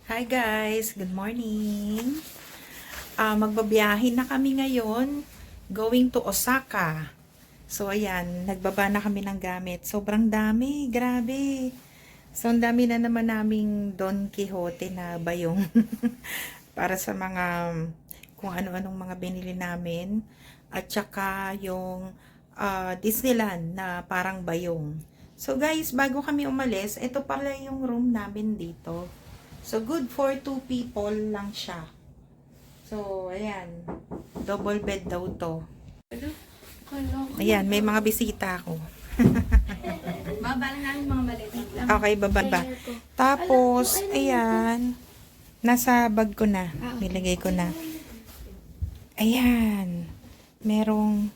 Hi guys, good morning. Magbabiyahe na kami ngayon, going to Osaka. So ayan, nagbaba na kami ng gamit. Sobrang dami, grabe. So ang dami na naman naming Don Quixote na bayong para sa mga kung ano-anong mga binili namin. At saka yung Disneyland na parang bayong. So guys, bago kami umalis, ito pala yung room namin dito. So, good for 2 people lang siya. So, ayan. Double bed daw to. Ayan, may mga bisita ako. Baba lang namin mga maliit lang. Okay, bababa. Tapos, ayan. Nasa bag ko na. Nilagay ko na. Ayan. Merong,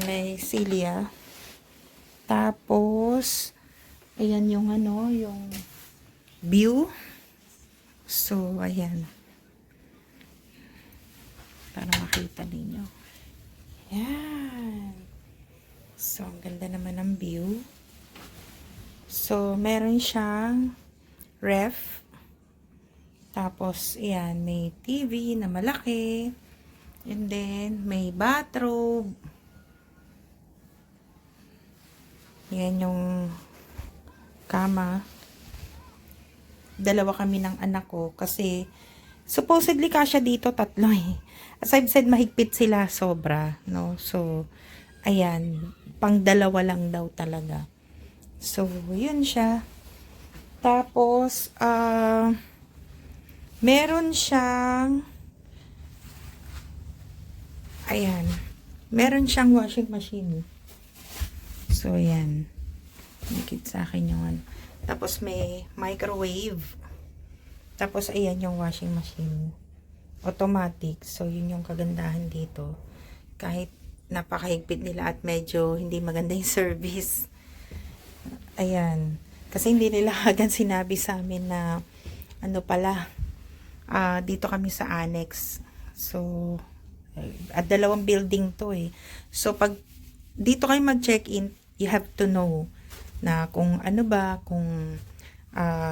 may silya. Tapos, ayan yung yung view. So, ayan. Para makita ninyo. Ayan. So, ang ganda naman ng view. So, meron siyang ref. Tapos, ayan, may TV na malaki. And then, may bathrobe. Ayan yung kama. Dalawa kami ng anak ko kasi supposedly kasya dito tatlo eh. As I've said, mahigpit sila sobra, no? So, ayan, pang dalawa lang daw talaga. So, yun siya. Tapos, meron siyang ayan, meron siyang washing machine. So, ayan. Dikit sa akin yung ano. Tapos may microwave. Tapos ayan yung washing machine. Automatic. So yun yung kagandahan dito. Kahit napakahigpit nila at medyo hindi maganda yung service. Ayan. Kasi hindi nila agad sinabi sa amin na ano pala, dito kami sa annex. So, at dalawang building to eh. So pag dito kayo mag-check-in, you have to know na kung ano ba, kung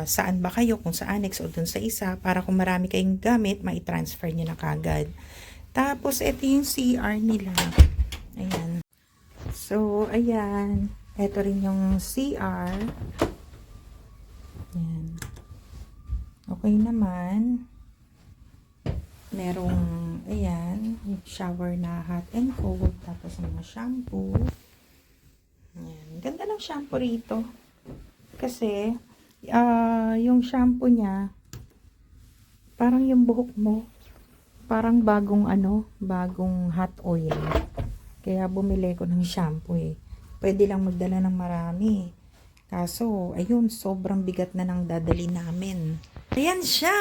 saan ba kayo, kung sa annex o dun sa isa, para kung marami kayong gamit, mai-transfer nyo na kagad. Tapos, ito yung CR nila. Ayan. So, ayan. Ito rin yung CR. Ayan. Okay naman. Merong, ayan, shower na hot and cold. Tapos, mga shampoo. Ayan. Ganda ng shampoo rito. Kasi, yung shampoo niya, parang yung buhok mo, parang bagong bagong hot oil. Kaya bumili ko ng shampoo eh. Pwede lang magdala ng marami. Kaso, ayun, sobrang bigat na ng dadali namin. Ayan siya!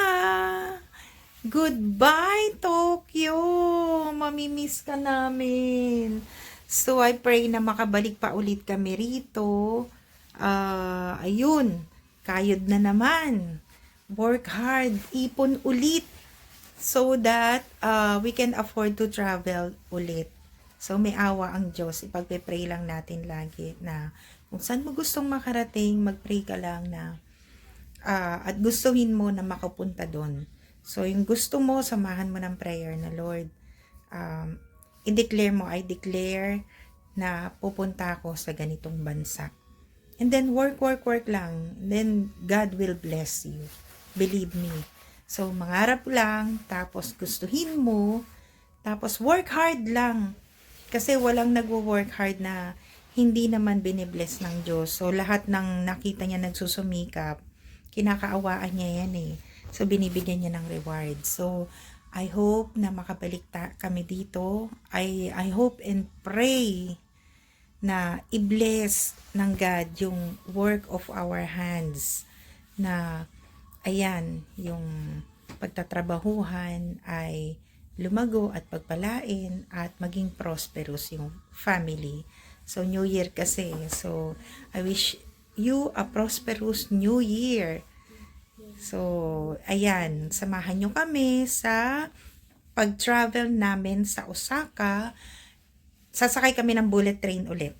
Goodbye, Tokyo! Mamimiss ka namin. So, I pray na makabalik pa ulit kami rito. Ayun, kayod na naman. Work hard, ipon ulit so that we can afford to travel ulit. So, may awa ang Diyos. Ipagpe-pray lang natin lagi na kung saan mo gustong makarating, mag-pray ka lang na at gustuhin mo na makapunta doon. So, yung gusto mo, samahan mo ng prayer na Lord, i-declare mo, I declare na pupunta ako sa ganitong bansa. And then work lang. Then God will bless you. Believe me. So, mangarap lang, tapos gustuhin mo, tapos work hard lang. Kasi walang nagwo-work hard na hindi naman binibless ng Diyos. So, lahat ng nakita niya nagsusumikap, kinakaawaan niya yan eh. So, binibigyan niya ng reward. So, I hope na makabalik kami dito. I hope and pray na i-bless ng God yung work of our hands. Na, ayan, yung pagtatrabahuhan ay lumago at pagpalain at maging prosperous yung family. So, New Year kasi. So, I wish you a prosperous New Year. So, ayan, samahan nyo kami sa pag-travel namin sa Osaka. Sasakay kami ng bullet train ulit.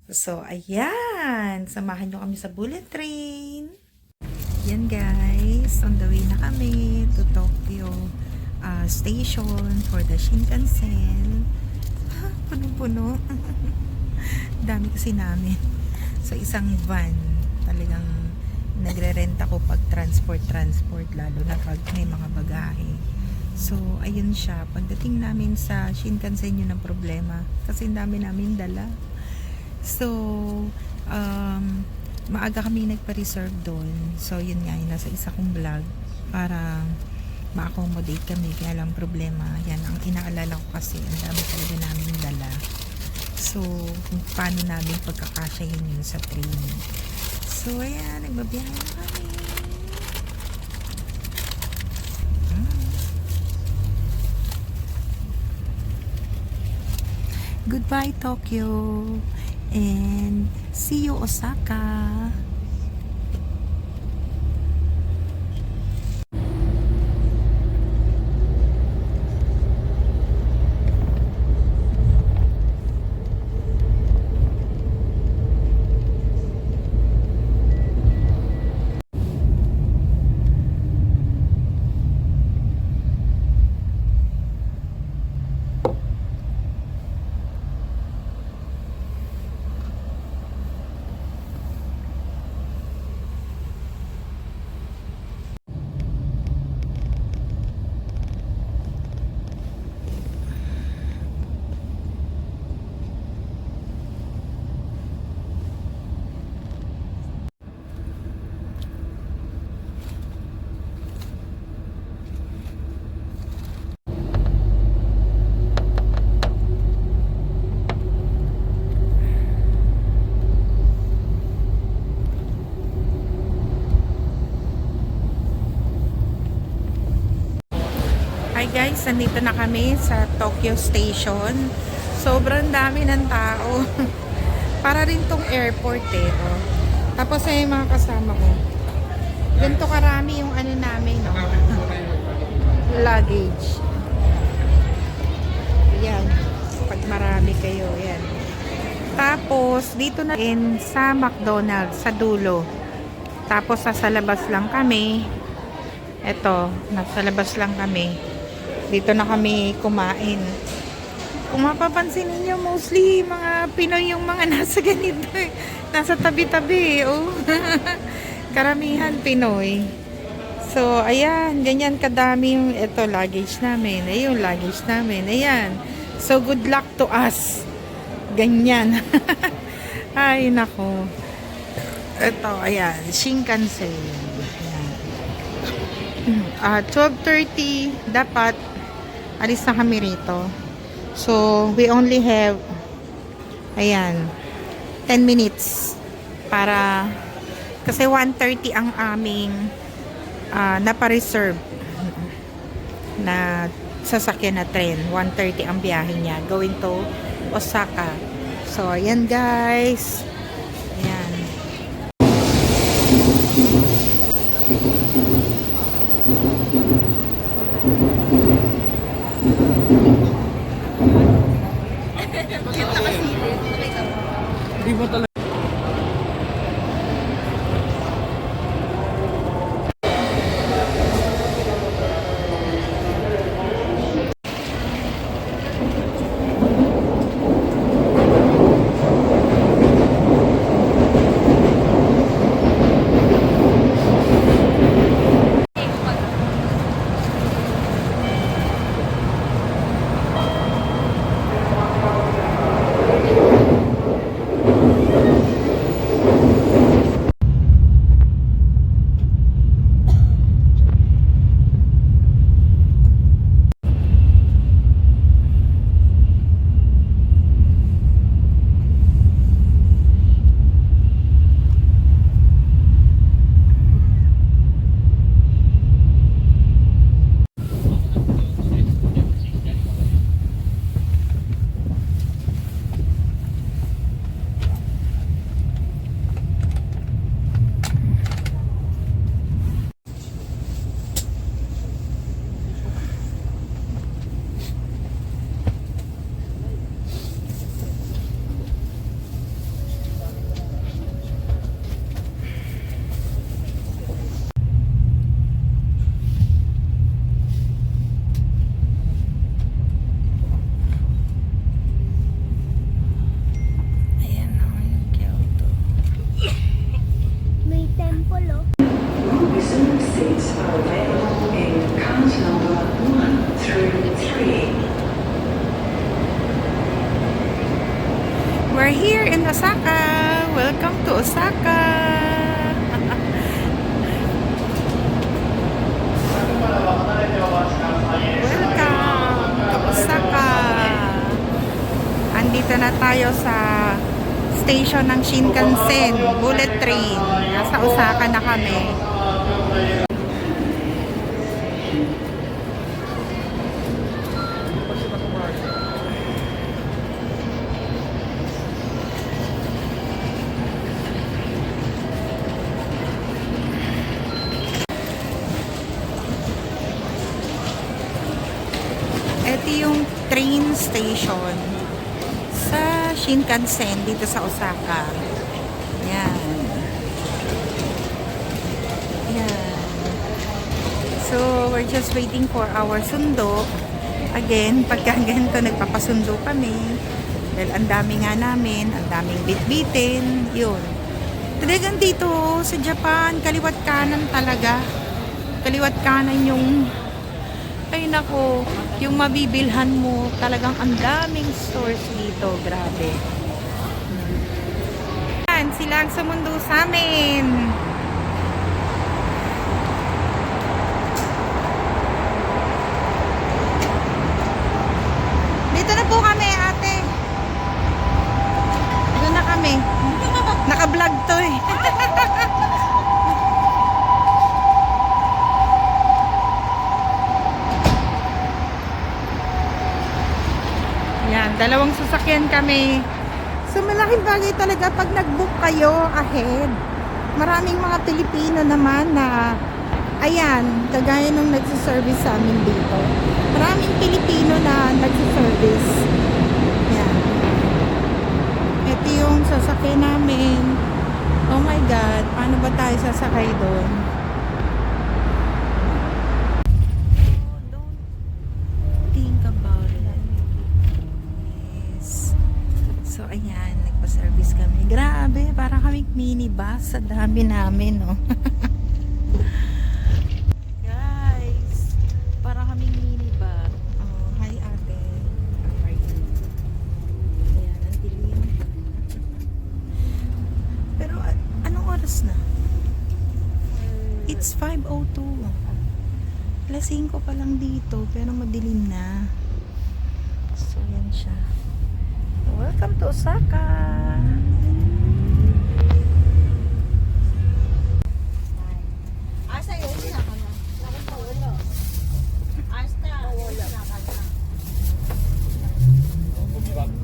So, ayan. Ayan, samahan nyo kami sa bullet train. Yan guys, on the way na kami to Tokyo station for the Shinkansen. Punong-puno. Dami kasi namin. So isang van, talagang nagre-rent ako pag transport lalo na pag may mga bagahe. So ayun siya, pagdating namin sa Shinkansen yun ang problema kasi ang dami namin dala. So maaga kami nagpa-reserve doon. So yun nga, nasa isa kong vlog para ma-accommodate kami. Kaya lang problema, yan ang inaalala ko kasi ang dami talaga namin dala. So kung paano namin pagkakasyahin yun sa train. So ayan, nagbabiyahe na kami. Goodbye Tokyo and see you Osaka. Hi guys, nandito na kami sa Tokyo Station. Sobrang dami ng tao. Para rin tong airport eh. Oh. Tapos ay mga kasama ko. Ganito karami yung ano namin, no? Luggage. Yan. Pag marami kayo, yan. Tapos, dito na rin sa McDonald's, sa dulo. Tapos, sa labas lang kami. Eto, nasa labas lang kami. Dito na kami kumain. Kung mapapansin niyo, mostly mga Pinoy yung mga nasa ganito eh. Nasa tabi-tabi, oh. Karamihan Pinoy. So, ayan, ganyan kadami yung ito luggage namin. Ayun, luggage namin. Ayan. So, good luck to us. Ganyan. Ay, nako. Ito, ayan, Shinkansen. Ayan. 12:30 dapat alis na kami rito. So, we only have ayan 10 minutes para kasi 1:30 ang aming napa-reserve na sasakyan na train. 1:30 ang biyahe niya going to Osaka. So, ayan guys. Ayan. Hindi mo talaga. tayo sa station ng Shinkansen bullet train. Nasa Osaka na kami. Ito yung train station sa Shinkansen dito sa Osaka. Yan. Yan. So, we're just waiting for our sundo. Again, pagka ganito, nagpapasundo kami. Dahil ang dami nga namin, ang daming bitbitin. Yun. Talagang dito sa Japan, kaliwat kanan talaga. Kaliwat kanan yung ay nako, yung mabibilhan mo, talagang ang daming stores dito. Grabe. Yan, sila ang sumundo sa amin. Dito na po kami, ate. Dito na kami. Naka-vlog to eh. Yan, dalawang sasakyan kami. So, malaking bagay talaga pag nag-book kayo ahead. Maraming mga Pilipino naman na, ayan, kagaya nung nagsiservice sa amin dito. Maraming Pilipino na nagsiservice. Yan. Ito yung sasakyan namin. Oh my God, paano ba tayo sasakay doon? Think about it. So, ayan, nagpa-service kami. Grabe, parang kaming minibus. Sa dami namin, no? Guys, parang kaming minibus. Oh, hi, ate. How are you? Ayan, ang dilim. Pero, anong oras na? It's 5:02. Alas 5 pa lang dito, pero madilim na. So, yan siya. Welcome to Osaka. Asa yun na ka na. Nakapawala. Asta. Wala.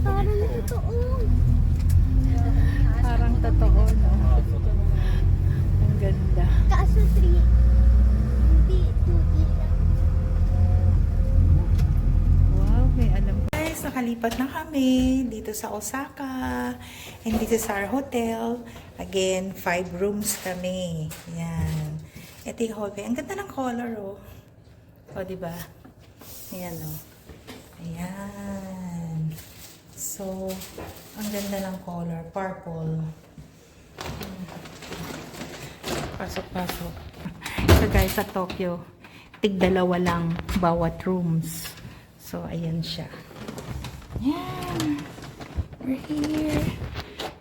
Parang totoo. Parang totoo, no? Ang ganda. Kaso 3. Hindi. 2 lang. Wow, may alam. Guys, nakalipat na kami dito sa Osaka. And dito sa our hotel. Again, 5 rooms kami. Yan. Ito yung hallway. Ang ganda ng color, oh. O, diba? Ayan, oh. Ayan. So, ang ganda ng color. Purple. Pasok-pasok. So, guys, sa Tokyo, tig-2 lang bawat rooms. So, ayan siya. Yan. We're here.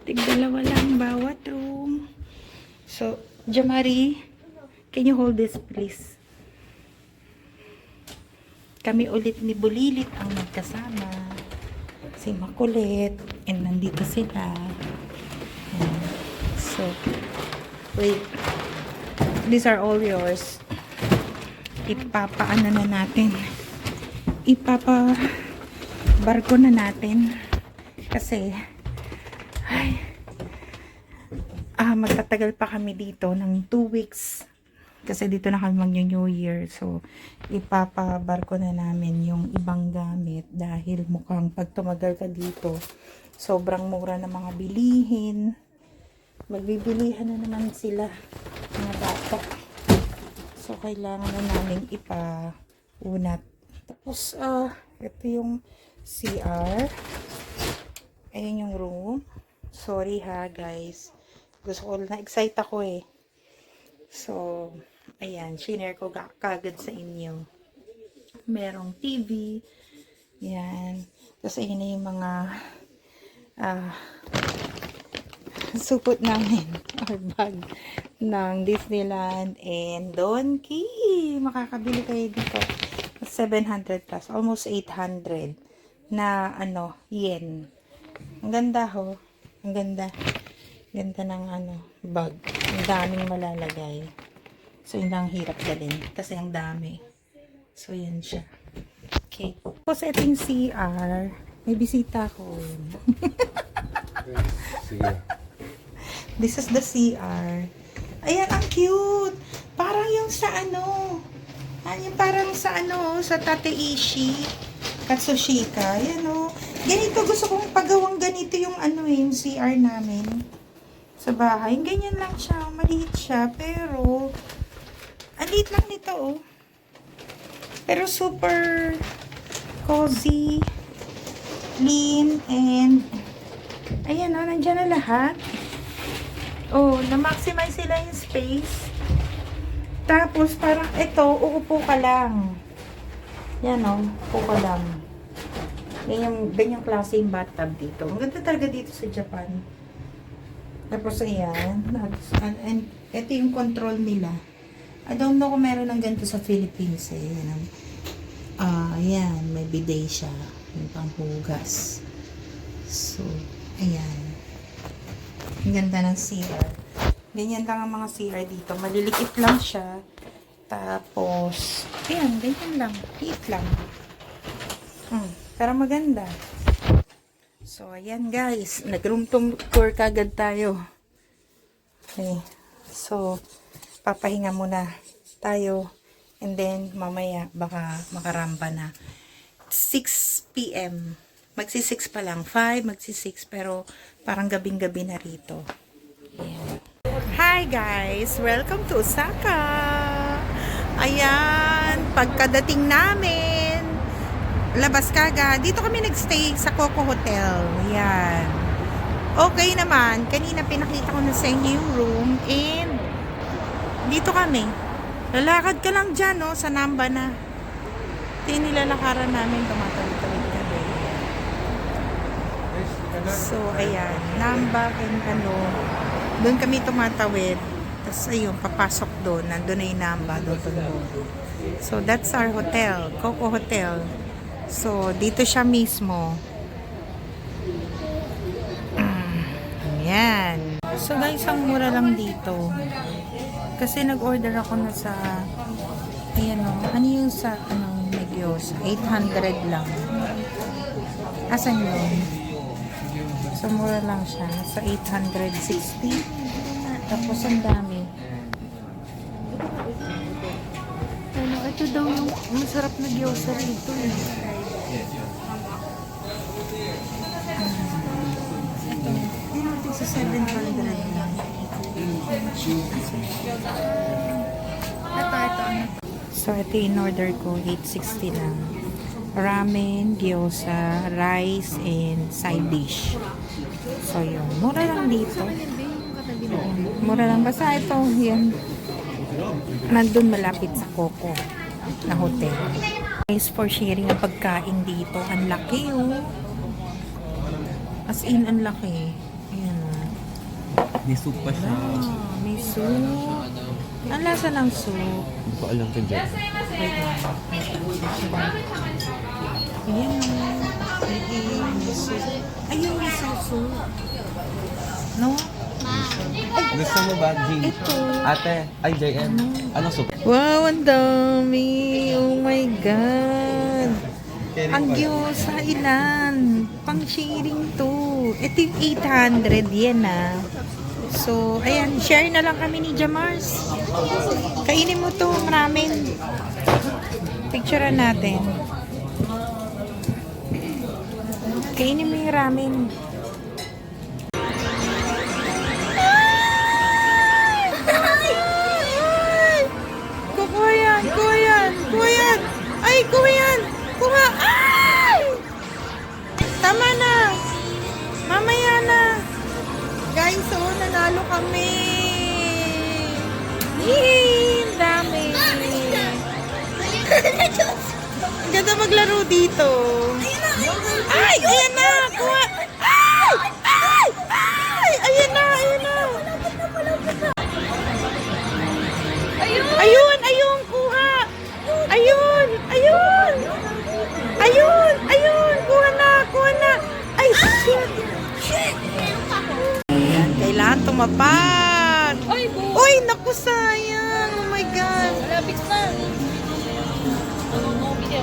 Tig-2 lang bawat room. So, Jamari, can you hold this, please? Kami ulit ni Bulilit ang magkasama. Si Makulit. And nandito sila. Ayan. So, wait. These are all yours. Ipapaano na natin. Barko na natin kasi magtatagal pa kami dito ng 2 weeks kasi dito na kami mag-New Year, so ipapabarko na namin yung ibang gamit dahil mukhang pag tumagal ka dito sobrang mura ng mga bilihin. Magbibilihan na naman sila mga bata, so kailangan na namin ipaunat. Tapos, ito yung CR. Ayan yung room. Sorry ha, guys. Gusto ko, na-excite ako eh. So, ayan. Shinare ko kagad sa inyo. Merong TV. Ayan. Tapos, ayan na yung mga supot namin. Or bag ng Disneyland and Donkey. Makakabili kayo dito. 700 plus, almost 800 na yen. Ang ganda ho. Ang ganda. Ganda ng bag. Ang daming malalagay. So, yun lang hirap dalhin. Kasi ang dami. So, yan siya. Okay. Tapos, ito yung CR. May bisita ko. Sige. This is the CR. Ayan, ang cute. Parang yung sa yung parang sa sa Tate Ishi. Katsushika. Ayan o. Ganito, gusto kong pagawang ganito yung yung CR namin. Sa bahay. Ganyan lang siya. Maliit siya. Pero, ang liit lang nito oh. Pero super cozy, clean, and ayan o, nandiyan na lahat. Oh, na-maximize sila yung space. Tapos, parang ito, uupo ka lang. Yan o, upo ka lang. Ganyang klase yung bathtub dito. Ang ganda talaga dito sa Japan. Tapos, ayan. And ito yung control nila. I don't know kung meron ng ganito sa Philippines eh. Ayan, may bidet siya. Yung panghugas. So, ayan. Ang ganda ng CR. Ganyan lang ang mga CR dito. Maliliit lang siya. Tapos, ayan, ganyan lang. Liit lang. Pero maganda. So, ayan guys. Nag-room tour kagad tayo. Okay. So, papahinga muna tayo. And then, mamaya, baka makaramba na. 6 p.m. Magsi-6 pa lang. 5, magsi-6. Pero, parang gabing-gabi na rito. Ayan. Hi guys! Welcome to Osaka! Ayan, pagkadating namin, labas kaga. Dito kami nagstay sa Coco Hotel. Ayan. Okay naman. Kanina pinakita ko na sa inyo yung room. And, dito kami. Lalakad ka lang dyan, no? Sa Namba na. Ito yung nilalakaran namin. Tumatawid-tawid kami. So, ayan. Namba and doon kami tumatawid. Tapos, ayun, papasok doon. Nandun na yung Namba. Doon. So, that's our hotel. Coco Hotel. So, dito siya mismo. Ayan. So, guys, ang mura lang dito. Kasi nag-order ako na sa ayan o. Ano yung sa Negyosa? 800 lang. Asan yun? So, mura lang siya. Sa 860. Tapos, ang dami. Ito daw yung masarap na gyoza rito eh. Ito. Ito sa 700 lang. So, ito in order ko, 860 lang. Ramen, gyoza, rice, and side dish. So, yun. Mura lang dito. Mura lang. Basta ito, yan. Nandun malapit sa Coco na hotel. Guys, for sharing ang pagkain dito. Ang laki, oh. As in, ang laki. Ayan, oh. May soup pa siya. May soup. Ang lasa ng soup. Hindi ko alam kung dyan. Wait lang. Ayan. May soup. Ayun, may soup. No? Gusto mo ba, Jing? Ito. Ate, ay, JM. Anong soup? Wow, ang dami. Oh my God. Ang gyoza, ilan? Pang sharing to. Ito yung 800. Yan ah. So, ayan. Share na lang kami ni Jamars. Kainin mo to. Maraming. Picturean natin. Kainin mo yung ramen. Kuha yan. Kuha yan. Kuha yan. Ay, kuha yan. Kuha. Ay! Tama na. Mamaya na. Guys, oh, nanalo kami. Yee! Dami. Ang ganda maglaro dito. Ay! Ayan na! Kuha! Ay! Ay! Ay! Ayan na! Ayan na! Ayun! Ayun! Kuha! Ayun! Ayun! Ayun! Ayun! Kuha na! Kuha na! Ay! Shit! sayang. Oh my God. Malapit na.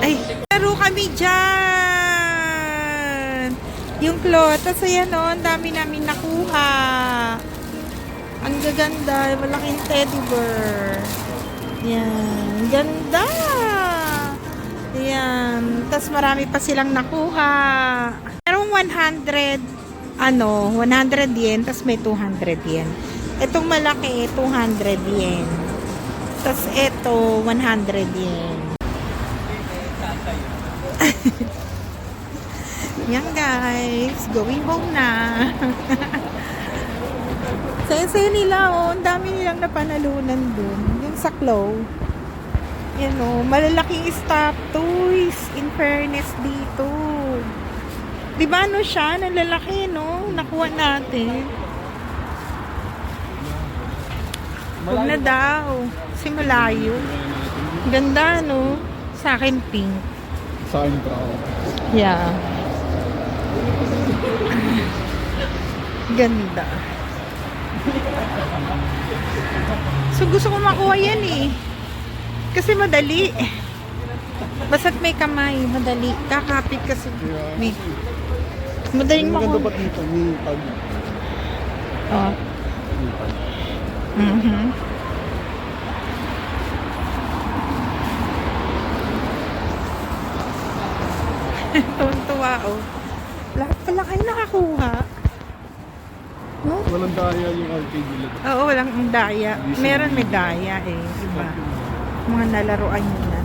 Ay, laro kami dyan. Yung clotas, ayan o, ang dami namin nakuha. Ang gaganda, malaking teddy bear. Yan, ganda. Yan, tas marami pa silang nakuha. Merong 100 yen, tas may 200 yen. Itong malaki, 200 yen. Tas ito, 100 yen. Yan guys, going home na. Saya-saya nila oh, ang dami nilang napanalunan dun. Yung sa Clo. Yan oh, malalaking stop toys. In fairness dito. Di ba ano siya? Nalalaki no? Nakuha natin. Huwag na daw. Kasi malayo. Ganda no? Sa akin pink. Sa akin pa. Yeah. Ganda. So gusto ko makuha yan eh. Kasi madali. Basta't may kamay, madali. Kakapit kasi. May. Madaling makuha. dito? May pag. Oh. Mhm. Tuwan-tuwa oh. Lahat pala kayo nakakuha. No? Walang daya yung arcade nila. Oo, walang daya. Meron may daya eh. Iba. Mga nalaruan nyo na.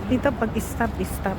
Dito pag stop.